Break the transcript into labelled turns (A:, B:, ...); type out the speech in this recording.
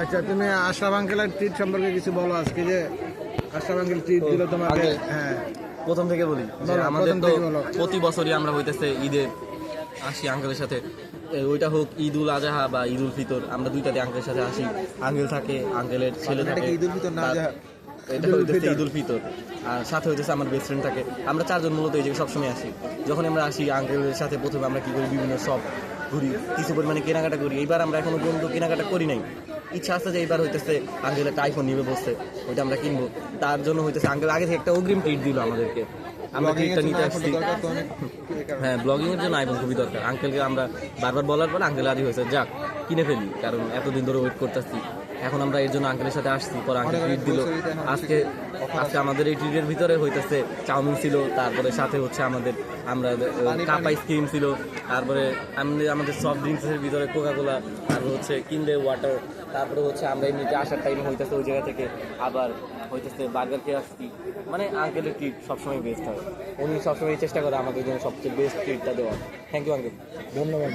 A: আচ্ছা, তুমি আশরাফ আঙ্কেলের ট্রিট সম্পর্কে কিছু বলো আজকে, যে আশরাফ আঙ্কেল ট্রিট দিল তোমাকে। হ্যাঁ,
B: প্রথম থেকে বলি যে
A: বলো,
B: আমাদের
A: প্রথম
B: তো
A: থেকে বলো।
B: প্রতি বছরই আমরা হইতেছে ঈদে আসি আঙ্কেলের সাথে। ওইটা হোক ঈদ উল আজহা বা ঈদ উল ফিতর, আমরা দুইটাতে আঙ্কেলের সাথে আসি। আঙ্কেল থাকে, আঙ্কেলের ছেলে থাকে।
C: ঈদ উল ফিতর না আজহা?
B: এটা হইতেছে ঈদ উল ফিতর, আর সাথে হইতেছে আমার বেস্ট ফ্রেন্ড থাকে। আমরা চারজন মূলত এই জায়গায় সবসময় আসি। যখন আমরা আসি আঙ্কেলের সাথে প্রথমে আমরা কি করি, বিভিন্ন শপ ঘুরি, কিছু পরিমাণে কেনাকাটা করি। এইবার আমরা এখনো পর্যন্ত কেনাকাটা করি নাই, ইচ্ছা আছে যে এইবার হইতেছে আঙ্কেল একটা আইফোন নিবে বসছে, ওইটা আমরা কিনবো। তার জন্য হইতেছে আঙ্কেল আগে থেকে একটা অগ্রিম ট্রিট দিল আমাদেরকে, আমরা ট্রিটটা নিতে আসছি। হ্যাঁ, ব্লগিং এর জন্য আইফোন খুবই দরকার। আঙ্কেলকে আমরা বারবার বলার পর আঙ্কেল রাজি হয়েছে, যাক কিনে ফেলি, কারণ এতদিন ধরে ওয়েট করতেছি। এখন আমরা এর জন্য আঙ্কেলের সাথে আসছি, পর আঙ্কেল ট্রিট দিল। আজকে আমাদের এই ট্রিটের ভিতরে হইতেছে চাউমিন ছিল, তারপরে সাথে হচ্ছে আমরা কাপ আইসক্রিম ছিল, তারপরে আমাদের সফট ড্রিঙ্কসের ভিতরে কোকাকোলা, তারপর হচ্ছে কিনলে ওয়াটার, তারপরে হচ্ছে আমরা এমনিতে আসার টাইমে হইতেছে ওই জায়গা থেকে আবার হইতেছে বার্গার খেয়ে আসছি। মানে আঙ্কেলের ট্রিট সবসময় বেস্ট হয়, উনি সবসময় চেষ্টা করে আমাদের জন্য সবচেয়ে বেস্ট ট্রিটটা দেওয়ার। Thank you uncle.
A: ধন্যবাদ।